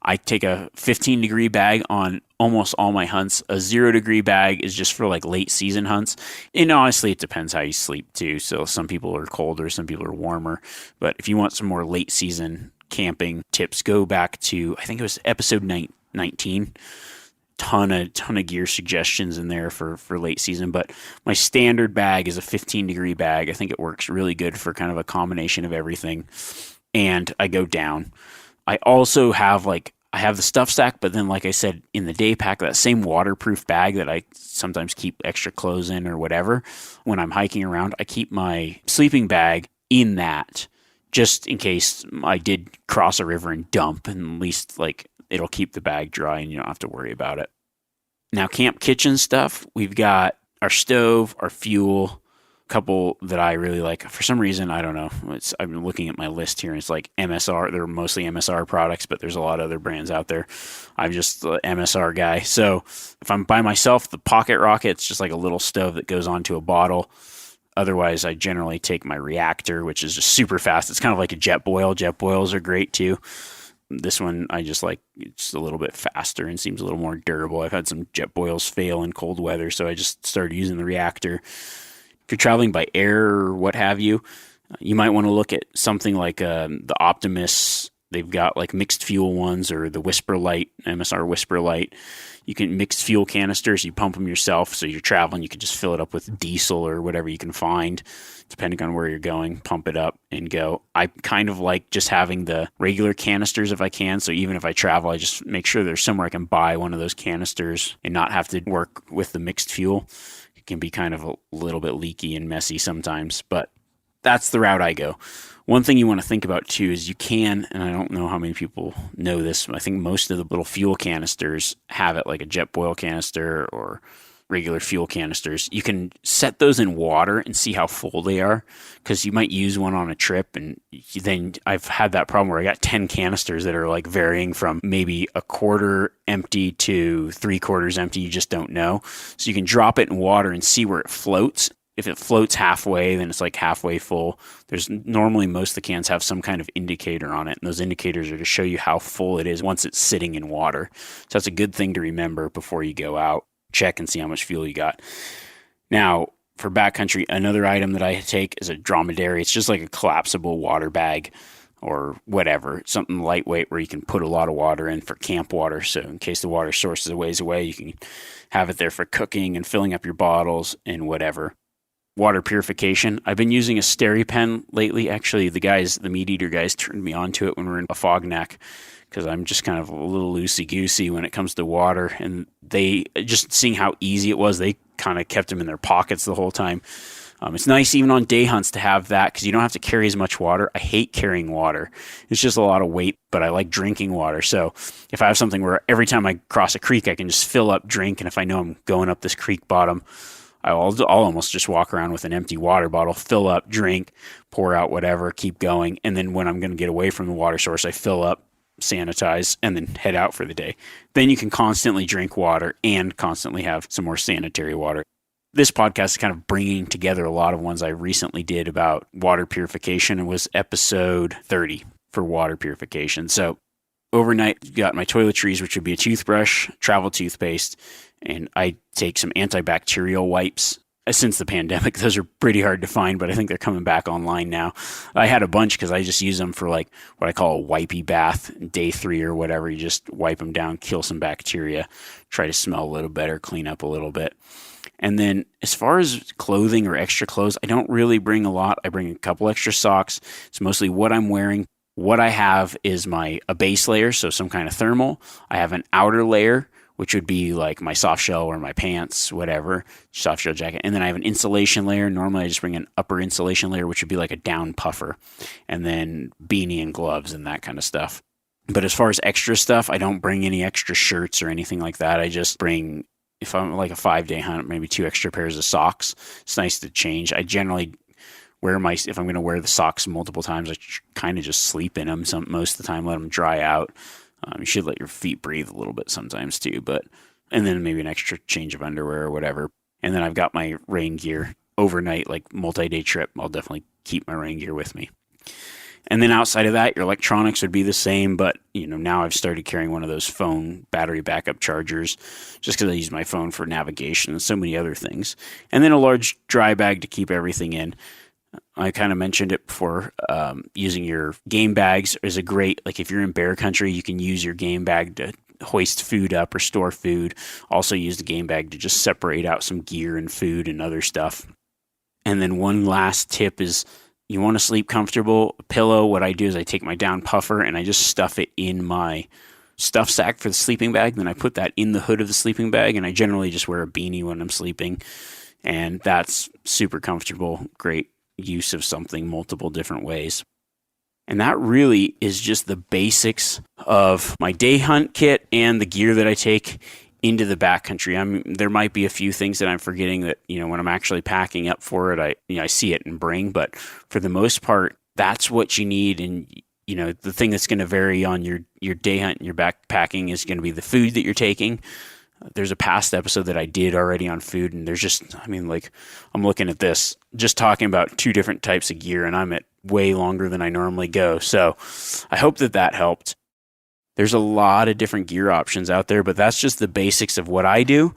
I take a 15-degree bag on almost all my hunts. A 0-degree bag is just for like late season hunts. And honestly, it depends how you sleep too. So some people are colder, some people are warmer. But if you want some more late season camping tips, go back to, I think it was episode 19. Ton of gear suggestions in there for late season. But my standard bag is a 15-degree bag. I think it works really good for kind of a combination of everything. And I go down. I also have I have the stuff sack, but then like I said, in the day pack, that same waterproof bag that I sometimes keep extra clothes in or whatever, when I'm hiking around, I keep my sleeping bag in that just in case I did cross a river and dump, and at least like it'll keep the bag dry and you don't have to worry about it. Now, camp kitchen stuff, we've got our stove, our fuel, couple that I really like. For some reason, I don't know. I've been looking at my list here, and it's like MSR. They're mostly MSR products, but there's a lot of other brands out there. I'm just the MSR guy. So if I'm by myself, the Pocket Rocket's just like a little stove that goes onto a bottle. Otherwise, I generally take my reactor, which is just super fast. It's kind of like a jet boil. Jet boils are great too. This one, I just like, it's a little bit faster and seems a little more durable. I've had some jet boils fail in cold weather, so I just started using the reactor. If you're traveling by air or what have you, you might want to look at something like the Optimus. They've got like mixed fuel ones, or the Whisper Light, MSR Whisper Light. You can mix fuel canisters. You pump them yourself. So you're traveling, you can just fill it up with diesel or whatever you can find, depending on where you're going. Pump it up and go. I kind of like just having the regular canisters if I can. So even if I travel, I just make sure there's somewhere I can buy one of those canisters and not have to work with the mixed fuel. It can be kind of a little bit leaky and messy sometimes, but that's the route I go. One thing you want to think about too is you can, and I don't know how many people know this, but I think most of the little fuel canisters have it, like a jet boil canister or regular fuel canisters. You can set those in water and see how full they are, because you might use one on a trip, and then I've had that problem where I got 10 canisters that are like varying from maybe a quarter empty to 3/4 empty. You just don't know. So you can drop it in water and see where it floats. If it floats halfway, then it's like halfway full. There's normally, most of the cans have some kind of indicator on it, and those indicators are to show you how full it is once it's sitting in water. So that's a good thing to remember before you go out. Check and see how much fuel you got. Now, for backcountry, another item that I take is a dromedary. It's just like a collapsible water bag or whatever, something lightweight where you can put a lot of water in for camp water. So in case the water source is a ways away, you can have it there for cooking and filling up your bottles and whatever. Water purification. I've been using a SteriPen lately. Actually, the Meat Eater guys turned me onto it when we were in a fog neck, because I'm just kind of a little loosey-goosey when it comes to water. And they, just seeing how easy it was, they kind of kept them in their pockets the whole time. It's nice even on day hunts to have that, because you don't have to carry as much water. I hate carrying water. It's just a lot of weight, but I like drinking water. So if I have something where every time I cross a creek, I can just fill up, drink, and if I know I'm going up this creek bottom, I'll almost just walk around with an empty water bottle, fill up, drink, pour out whatever, keep going. And then when I'm going to get away from the water source, I fill up, sanitize, and then head out for the day. Then you can constantly drink water and constantly have some more sanitary water. This podcast is kind of bringing together a lot of ones I recently did about water purification. It was episode 30 for water purification. So overnight, you got my toiletries, which would be a toothbrush, travel toothpaste, and I take some antibacterial wipes. Since the pandemic, those are pretty hard to find, but I think they're coming back online now. I had a bunch because I just use them for like what I call a wipey bath, day 3 or whatever. You just wipe them down, kill some bacteria, try to smell a little better, clean up a little bit. And then as far as clothing or extra clothes, I don't really bring a lot. I bring a couple extra socks. It's mostly what I'm wearing. What I have is a base layer, so some kind of thermal. I have an outer layer, which would be like my soft shell or my pants, whatever, soft shell jacket. And then I have an insulation layer. Normally I just bring an upper insulation layer, which would be like a down puffer, and then beanie and gloves and that kind of stuff. But as far as extra stuff, I don't bring any extra shirts or anything like that. I just bring, if I'm like a 5-day hunt, maybe 2 extra pairs of socks. It's nice to change. I generally if I'm going to wear the socks multiple times, I kind of just sleep in them most of the time, let them dry out. You should let your feet breathe a little bit sometimes too, and then maybe an extra change of underwear or whatever. And then I've got my rain gear overnight, like multi-day trip. I'll definitely keep my rain gear with me. And then outside of that, your electronics would be the same, but now I've started carrying one of those phone battery backup chargers just because I use my phone for navigation and so many other things. And then a large dry bag to keep everything in. I kind of mentioned it before. Using your game bags is a great, like if you're in bear country, you can use your game bag to hoist food up or store food. Also use the game bag to just separate out some gear and food and other stuff. And then one last tip is, you want to sleep comfortable. A pillow, what I do is I take my down puffer and I just stuff it in my stuff sack for the sleeping bag. Then I put that in the hood of the sleeping bag, and I generally just wear a beanie when I'm sleeping. And that's super comfortable. Great use of something multiple different ways. And that really is just the basics of my day hunt kit and the gear that I take into the backcountry. There might be a few things that I'm forgetting that, when I'm actually packing up for it, I see it and bring, but for the most part, that's what you need. And, the thing that's going to vary on your day hunt and your backpacking is going to be the food that you're taking. There's a past episode that I did already on food, and there's just, I'm looking at this, just talking about 2 different types of gear, and I'm at way longer than I normally go. So I hope that helped. There's a lot of different gear options out there, but that's just the basics of what I do.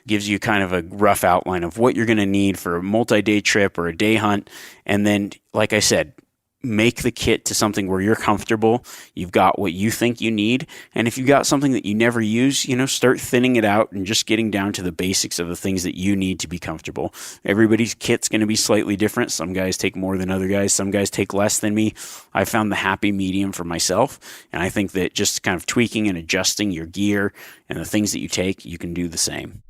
Gives you kind of a rough outline of what you're going to need for a multi-day trip or a day hunt. And then, like I said, make the kit to something where you're comfortable. You've got what you think you need. And if you've got something that you never use, start thinning it out and just getting down to the basics of the things that you need to be comfortable. Everybody's kit's going to be slightly different. Some guys take more than other guys. Some guys take less than me. I found the happy medium for myself. And I think that just kind of tweaking and adjusting your gear and the things that you take, you can do the same.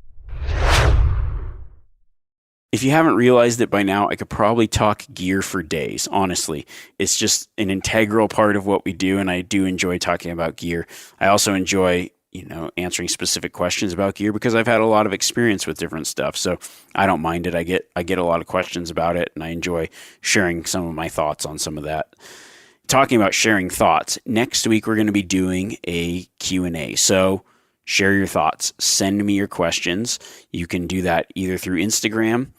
If you haven't realized it by now, I could probably talk gear for days, honestly. It's just an integral part of what we do, and I do enjoy talking about gear. I also enjoy, answering specific questions about gear because I've had a lot of experience with different stuff, so I don't mind it. I get a lot of questions about it, and I enjoy sharing some of my thoughts on some of that. Talking about sharing thoughts, next week we're going to be doing a Q&A, so share your thoughts. Send me your questions. You can do that either through Instagram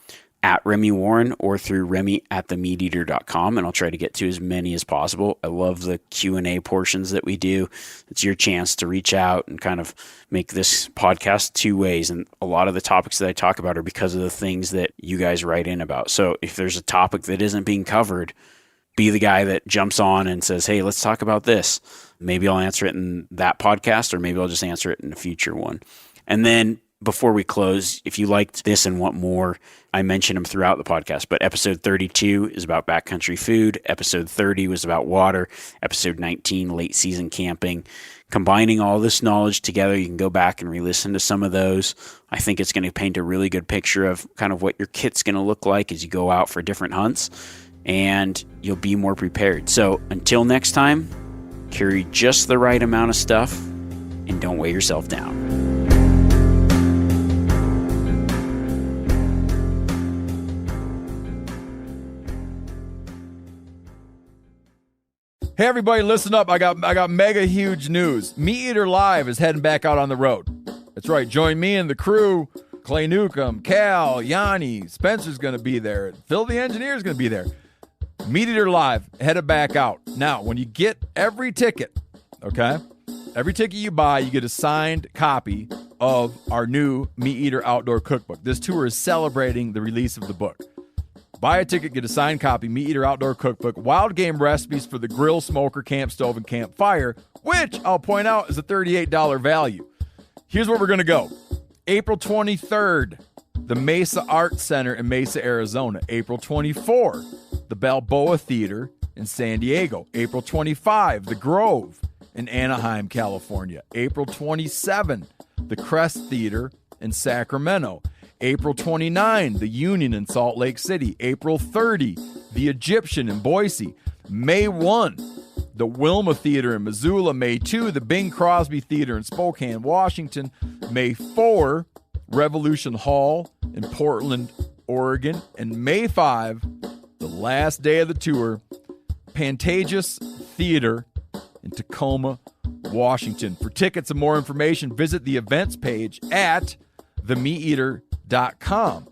at Remi Warren or through Remi@themeateater.com, and I'll try to get to as many as possible. I love the Q&A portions that we do. It's your chance to reach out and kind of make this podcast 2 ways. And a lot of the topics that I talk about are because of the things that you guys write in about. So if there's a topic that isn't being covered, be the guy that jumps on and says, hey, let's talk about this. Maybe I'll answer it in that podcast, or maybe I'll just answer it in a future one. And then before we close, if you liked this and want more, I mentioned them throughout the podcast, but episode 32 is about backcountry food. Episode 30 was about water. Episode 19, late season camping. Combining all this knowledge together, you can go back and re-listen to some of those. I think it's going to paint a really good picture of kind of what your kit's going to look like as you go out for different hunts, and you'll be more prepared. So until next time, carry just the right amount of stuff and don't weigh yourself down. Hey everybody, listen up. I got mega huge news. Meat Eater Live is heading back out on the road. That's right. Join me and the crew. Clay Newcomb, Cal, Yanni, Spencer's going to be there. Phil the engineer's going to be there. Meat Eater Live headed back out. Now, when you get every ticket, okay? Every ticket you buy, you get a signed copy of our new Meat Eater Outdoor Cookbook. This tour is celebrating the release of the book. Buy a ticket, get a signed copy, Meat Eater Outdoor Cookbook, wild game recipes for the grill, smoker, camp stove, and campfire, which I'll point out is a $38 value. Here's where we're going to go. April 23rd, the Mesa Arts Center in Mesa, Arizona. April 24, the Balboa Theater in San Diego. April 25, the Grove in Anaheim, California. April 27, the Crest Theater in Sacramento. April 29, the Union in Salt Lake City. April 30, the Egyptian in Boise. May 1, the Wilma Theater in Missoula. May 2, the Bing Crosby Theater in Spokane, Washington. May 4, Revolution Hall in Portland, Oregon. And May 5, the last day of the tour, Pantages Theater in Tacoma, Washington. For tickets and more information, visit the events page at themeateater.com.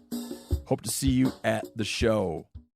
Hope to see you at the show.